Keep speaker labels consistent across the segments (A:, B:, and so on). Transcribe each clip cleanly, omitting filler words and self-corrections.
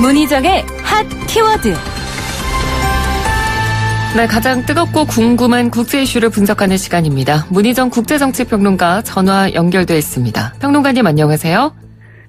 A: 문희정의 핫 키워드. 네, 가장 뜨겁고 궁금한 국제 이슈를 분석하는 시간입니다. 문희정 국제정치평론가 전화 연결돼 있습니다. 평론가님 안녕하세요.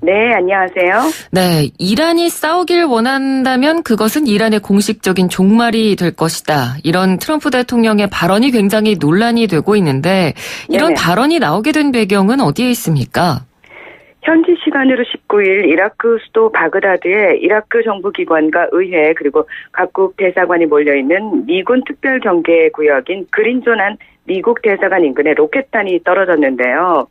B: 네, 안녕하세요.
A: 네, 이란이 싸우길 원한다면 그것은 이란의 공식적인 종말이 될 것이다. 이런 트럼프 대통령의 발언이 굉장히 논란이 되고 있는데 이런
B: 네네.
A: 발언이 나오게 된 배경은 어디에 있습니까?
B: 현지 시간으로 19일 이라크 수도 바그다드에 이라크 정부기관과 의회 그리고 각국 대사관이 몰려있는 미군 특별경계구역인 그린존 안 미국 대사관 인근에 로켓탄이 떨어졌는데요.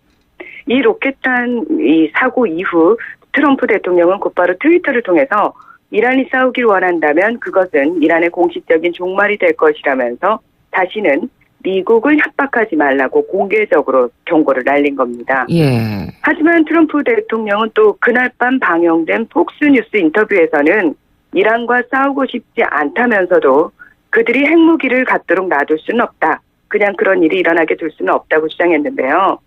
B: 이 로켓탄 사고 이후 트럼프 대통령은 곧바로 트위터를 통해서 이란이 싸우길 원한다면 그것은 이란의 공식적인 종말이 될 것이라면서 다시는 미국을 협박하지 말라고 공개적으로 경고를 날린 겁니다.
A: 예.
B: 하지만 트럼프 대통령은 또 그날 밤 방영된 폭스뉴스 인터뷰에서는 이란과 싸우고 싶지 않다면서도 그들이 핵무기를 갖도록 놔둘 수는 없다. 그냥 그런 일이 일어나게 둘 수는 없다고 주장했는데요.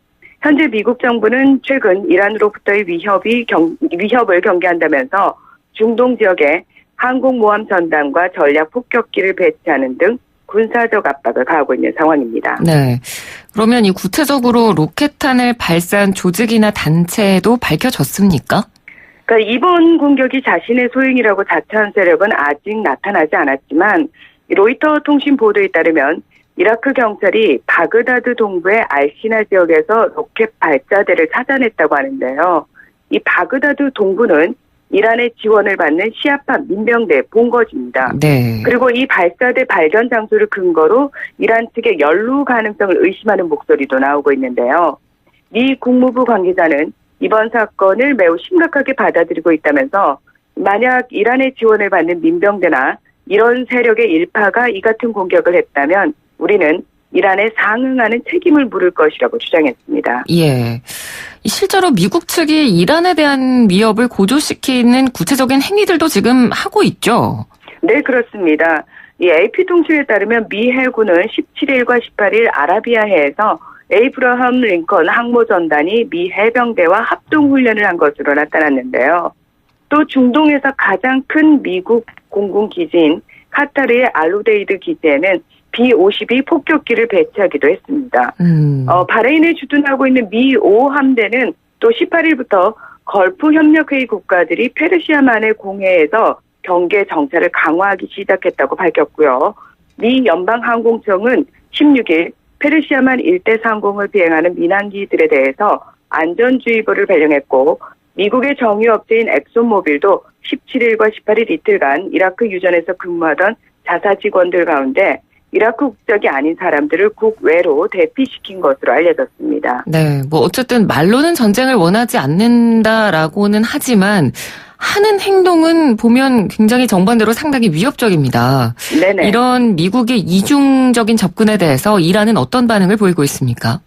B: 현재 미국 정부는 최근 이란으로부터의 위협을 경계한다면서 중동 지역에 항공모함 전단과 전략 폭격기를 배치하는 등 군사적 압박을 가하고 있는 상황입니다.
A: 네. 그러면 이 구체적으로 로켓탄을 발사한 조직이나 단체도 밝혀졌습니까?
B: 그러니까 이번 공격이 자신의 소행이라고 자처한 세력은 아직 나타나지 않았지만 로이터 통신 보도에 따르면 이라크 경찰이 바그다드 동부의 알시나 지역에서 로켓 발사대를 찾아냈다고 하는데요. 이 바그다드 동부는 이란의 지원을 받는 시아파 민병대 본거지입니다.
A: 네.
B: 그리고 이 발사대 발견 장소를 근거로 이란 측의 연루 가능성을 의심하는 목소리도 나오고 있는데요. 미 국무부 관계자는 이번 사건을 매우 심각하게 받아들이고 있다면서 만약 이란의 지원을 받는 민병대나 이런 세력의 일파가 이 같은 공격을 했다면 우리는 이란에 상응하는 책임을 물을 것이라고 주장했습니다.
A: 예. 실제로 미국 측이 이란에 대한 위협을 고조시키는 구체적인 행위들도 지금 하고 있죠.
B: 네, 그렇습니다. 이 AP통신에 따르면 미 해군은 17일과 18일 아라비아해에서 에이브러함 링컨 항모전단이 미 해병대와 합동훈련을 한 것으로 나타났는데요. 또 중동에서 가장 큰 미국 공군기지인 카타르의 알루데이드 기지에는 B-52 폭격기를 배치하기도 했습니다. 바레인에 주둔하고 있는 미 5호 함대는 또 18일부터 걸프 협력회의 국가들이 페르시아만의 공해에서 경계 정찰을 강화하기 시작했다고 밝혔고요. 미 연방항공청은 16일 페르시아만 일대 상공을 비행하는 민항기들에 대해서 안전주의보를 발령했고 미국의 정유업체인 엑소모빌도 17일과 18일 이틀간 이라크 유전에서 근무하던 자사 직원들 가운데 이라크 국적이 아닌 사람들을 국외로 대피시킨 것으로 알려졌습니다.
A: 네, 어쨌든 말로는 전쟁을 원하지 않는다라고는 하지만 하는 행동은 보면 굉장히 정반대로 상당히 위협적입니다.
B: 네네.
A: 이런 미국의 이중적인 접근에 대해서 이란은 어떤 반응을 보이고 있습니까?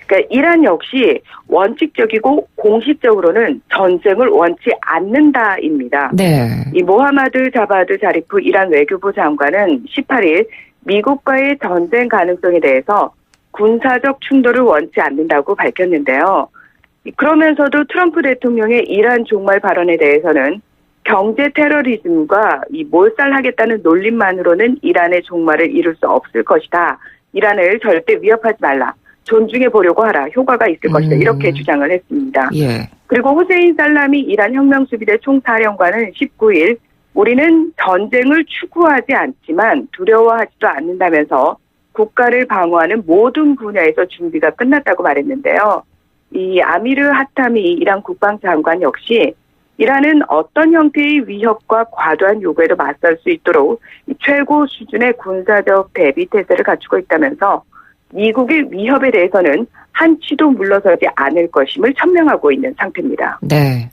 B: 그러니까 이란 역시 원칙적이고 공식적으로는 전쟁을 원치 않는다입니다.
A: 네.
B: 이 모하마드 자바드 자리프 이란 외교부 장관은 18일 미국과의 전쟁 가능성에 대해서 군사적 충돌을 원치 않는다고 밝혔는데요. 그러면서도 트럼프 대통령의 이란 종말 발언에 대해서는 경제 테러리즘과 몰살하겠다는 놀림만으로는 이란의 종말을 이룰 수 없을 것이다. 이란을 절대 위협하지 말라. 존중해 보려고 하라. 효과가 있을 것이다. 이렇게 주장을 했습니다.
A: 예.
B: 그리고 호세인 살라미 이란 혁명수비대 총사령관은 19일 우리는 전쟁을 추구하지 않지만 두려워하지도 않는다면서 국가를 방어하는 모든 분야에서 준비가 끝났다고 말했는데요. 이 아미르 하타미 이란 국방장관 역시 이란은 어떤 형태의 위협과 과도한 요구에도 맞설 수 있도록 최고 수준의 군사적 대비 태세를 갖추고 있다면서 미국의 위협에 대해서는 한치도 물러서지 않을 것임을 천명하고 있는 상태입니다.
A: 네.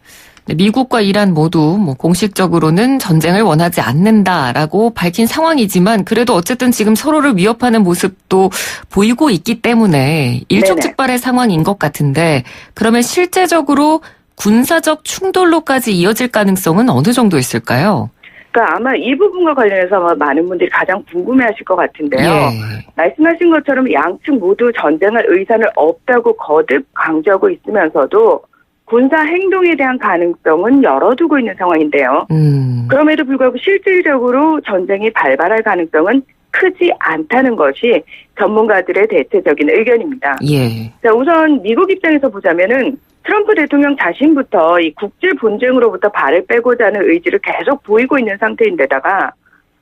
A: 미국과 이란 모두 공식적으로는 전쟁을 원하지 않는다라고 밝힌 상황이지만 그래도 어쨌든 지금 서로를 위협하는 모습도 보이고 있기 때문에 일촉즉발의 상황인 것 같은데 그러면 실제적으로 군사적 충돌로까지 이어질 가능성은 어느 정도 있을까요?
B: 그러니까 아마 이 부분과 관련해서 아마 많은 분들이 가장 궁금해하실 것 같은데요.
A: 예.
B: 말씀하신 것처럼 양측 모두 전쟁할 의사는 없다고 거듭 강조하고 있으면서도 군사 행동에 대한 가능성은 열어두고 있는 상황인데요. 그럼에도 불구하고 실질적으로 전쟁이 발발할 가능성은 크지 않다는 것이 전문가들의 대체적인 의견입니다.
A: 예.
B: 자, 우선 미국 입장에서 보자면은 트럼프 대통령 자신부터 이 국제 분쟁으로부터 발을 빼고자 하는 의지를 계속 보이고 있는 상태인데다가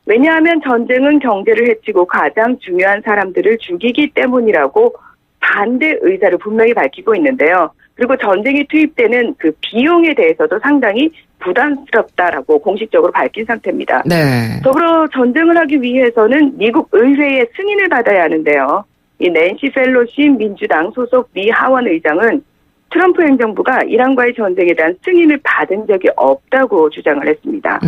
B: 왜냐하면 전쟁은 경제를 해치고 가장 중요한 사람들을 죽이기 때문이라고 반대 의사를 분명히 밝히고 있는데요. 그리고 전쟁이 투입되는 그 비용에 대해서도 상당히 부담스럽다라고 공식적으로 밝힌 상태입니다.
A: 네.
B: 더불어 전쟁을 하기 위해서는 미국 의회의 승인을 받아야 하는데요. 이 낸시 펠로시 민주당 소속 미 하원 의장은 트럼프 행정부가 이란과의 전쟁에 대한 승인을 받은 적이 없다고 주장을 했습니다.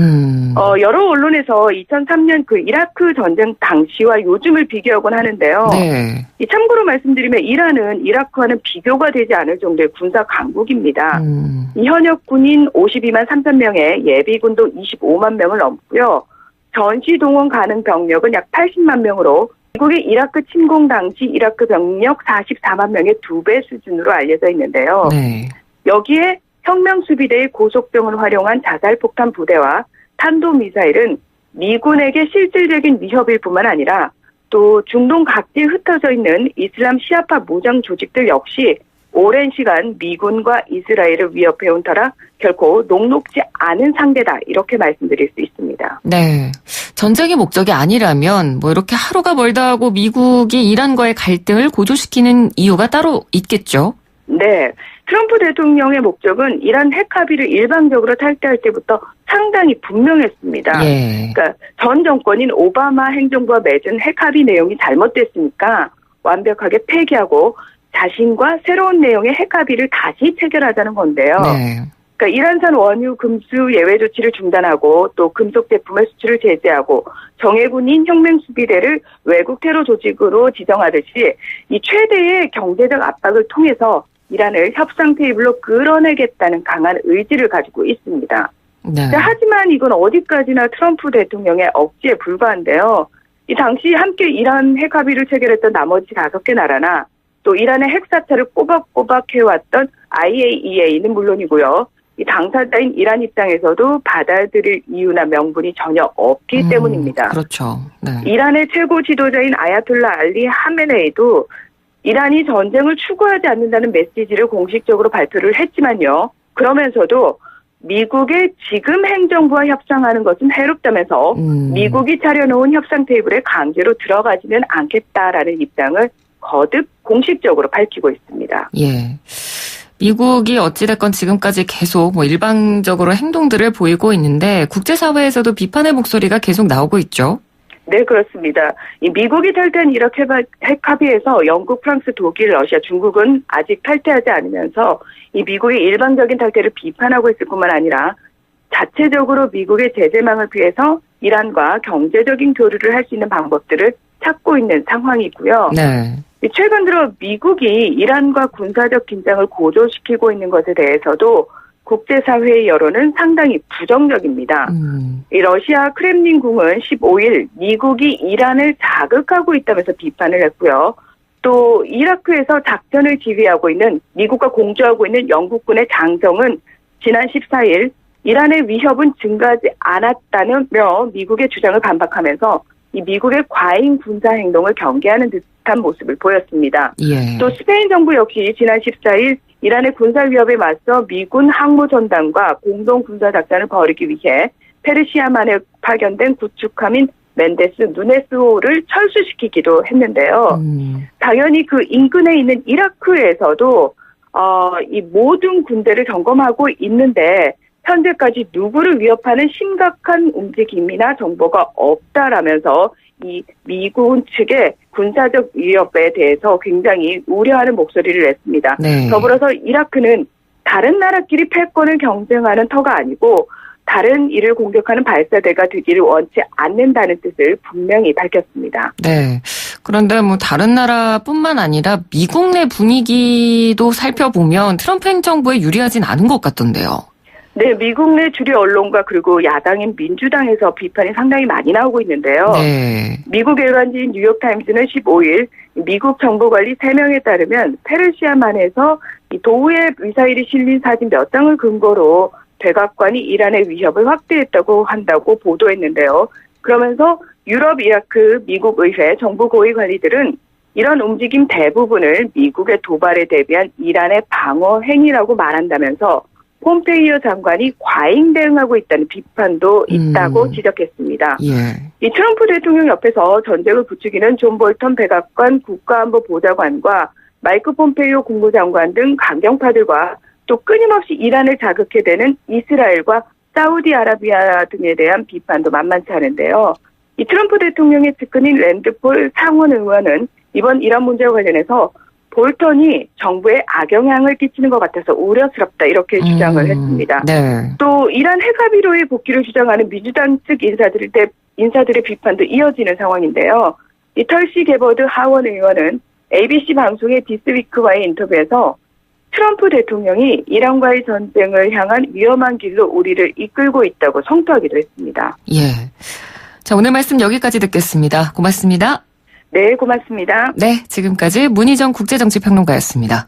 B: 여러 언론에서 2003년 그 이라크 전쟁 당시와 요즘을 비교하곤 하는데요.
A: 네.
B: 참고로 말씀드리면 이란은 이라크와는 비교가 되지 않을 정도의 군사 강국입니다. 이 현역 군인 52만 3천 명에 예비군도 25만 명을 넘고요. 전시 동원 가능 병력은 약 80만 명으로 미국의 이라크 침공 당시 이라크 병력 44만 명의 2배 수준으로 알려져 있는데요.
A: 네.
B: 여기에 혁명수비대의 고속병을 활용한 자살폭탄 부대와 탄도미사일은 미군에게 실질적인 위협일 뿐만 아니라 또 중동 각지에 흩어져 있는 이슬람 시아파 무장 조직들 역시 오랜 시간 미군과 이스라엘을 위협해온 터라 결코 녹록지 않은 상대다 이렇게 말씀드릴 수 있습니다.
A: 네. 전쟁이 목적이 아니라면 뭐 이렇게 하루가 멀다 하고 미국이 이란과의 갈등을 고조시키는 이유가 따로 있겠죠?
B: 네. 트럼프 대통령의 목적은 이란 핵 합의를 일방적으로 탈퇴할 때부터 상당히 분명했습니다.
A: 예.
B: 그러니까 전 정권인 오바마 행정부와 맺은 핵 합의 내용이 잘못됐으니까 완벽하게 폐기하고 자신과 새로운 내용의 핵 합의를 다시 체결하자는 건데요.
A: 네.
B: 그러니까 이란산 원유 금수 예외 조치를 중단하고 또 금속 제품의 수출을 제재하고 정예군인 혁명수비대를 외국 테러 조직으로 지정하듯이 이 최대의 경제적 압박을 통해서 이란을 협상 테이블로 끌어내겠다는 강한 의지를 가지고 있습니다.
A: 네.
B: 하지만 이건 어디까지나 트럼프 대통령의 억지에 불과한데요. 이 당시 함께 이란 핵 합의를 체결했던 나머지 5개 나라나 또 이란의 핵 사찰을 꼬박꼬박 해왔던 IAEA는 물론이고요. 이 당사자인 이란 입장에서도 받아들일 이유나 명분이 전혀 없기 때문입니다.
A: 그렇죠. 네.
B: 이란의 최고 지도자인 아야톨라 알리 하메네이도 이란이 전쟁을 추구하지 않는다는 메시지를 공식적으로 발표를 했지만요. 그러면서도 미국의 지금 행정부와 협상하는 것은 해롭다면서 미국이 차려놓은 협상 테이블에 강제로 들어가지는 않겠다라는 입장을 거듭 공식적으로 밝히고 있습니다.
A: 예. 미국이 어찌됐건 지금까지 계속 뭐 일방적으로 행동들을 보이고 있는데 국제사회에서도 비판의 목소리가 계속 나오고 있죠.
B: 네, 그렇습니다. 이 미국이 탈퇴한 이라크 핵 합의에서 영국, 프랑스, 독일, 러시아, 중국은 아직 탈퇴하지 않으면서 이 미국의 일방적인 탈퇴를 비판하고 있을 뿐만 아니라 자체적으로 미국의 제재망을 피해서 이란과 경제적인 교류를 할 수 있는 방법들을 찾고 있는 상황이고요.
A: 네.
B: 최근 들어 미국이 이란과 군사적 긴장을 고조시키고 있는 것에 대해서도 국제사회의 여론은 상당히 부정적입니다. 이 러시아 크렘린궁은 15일 미국이 이란을 자극하고 있다면서 비판을 했고요. 또 이라크에서 작전을 지휘하고 있는 미국과 공조하고 있는 영국군의 장성은 지난 14일 이란의 위협은 증가하지 않았다며 미국의 주장을 반박하면서 이 미국의 과잉 군사 행동을 경계하는 듯한 모습을 보였습니다.
A: 예.
B: 또 스페인 정부 역시 지난 14일 이란의 군사 위협에 맞서 미군 항모전단과 공동 군사 작전을 벌이기 위해 페르시아만에 파견된 구축함인 멘데스 누네스호를 철수시키기도 했는데요. 당연히 그 인근에 있는 이라크에서도 이 모든 군대를 점검하고 있는데 현재까지 누구를 위협하는 심각한 움직임이나 정보가 없다라면서 이 미군 측의 군사적 위협에 대해서 굉장히 우려하는 목소리를 냈습니다.
A: 네.
B: 더불어서 이라크는 다른 나라끼리 패권을 경쟁하는 터가 아니고 다른 이를 공격하는 발사대가 되기를 원치 않는다는 뜻을 분명히 밝혔습니다.
A: 네. 그런데 뭐 다른 나라뿐만 아니라 미국 내 분위기도 살펴보면 트럼프 행정부에 유리하진 않은 것 같던데요.
B: 네, 미국 내 주류 언론과 그리고 야당인 민주당에서 비판이 상당히 많이 나오고 있는데요.
A: 네.
B: 미국 일간지인 뉴욕타임스는 15일 미국 정보관리 3명에 따르면 페르시아만에서 이 도우에 미사일이 실린 사진 몇 장을 근거로 백악관이 이란의 위협을 확대했다고 한다고 보도했는데요. 그러면서 유럽, 이라크, 미국 의회, 정부 고위 관리들은 이런 움직임 대부분을 미국의 도발에 대비한 이란의 방어 행위라고 말한다면서 폼페이오 장관이 과잉 대응하고 있다는 비판도 있다고 지적했습니다.
A: 예.
B: 이 트럼프 대통령 옆에서 전쟁을 부추기는 존 볼턴 백악관 국가안보보좌관과 마이크 폼페이오 국무장관 등 강경파들과 또 끊임없이 이란을 자극해대는 이스라엘과 사우디아라비아 등에 대한 비판도 만만치 않은데요. 이 트럼프 대통령의 측근인 랜드폴 상원 의원은 이번 이란 문제와 관련해서 볼턴이 정부에 악영향을 끼치는 것 같아서 우려스럽다 이렇게 주장을 했습니다.
A: 네.
B: 또 이란 핵합의로의 복귀를 주장하는 민주당 측 인사들의 비판도 이어지는 상황인데요. 이 털시 게버드 하원 의원은 ABC 방송의 디스위크와의 인터뷰에서 트럼프 대통령이 이란과의 전쟁을 향한 위험한 길로 우리를 이끌고 있다고 성토하기도 했습니다.
A: 예. 자, 오늘 말씀 여기까지 듣겠습니다. 고맙습니다.
B: 네, 고맙습니다.
A: 네, 지금까지 문희정 국제정치평론가였습니다.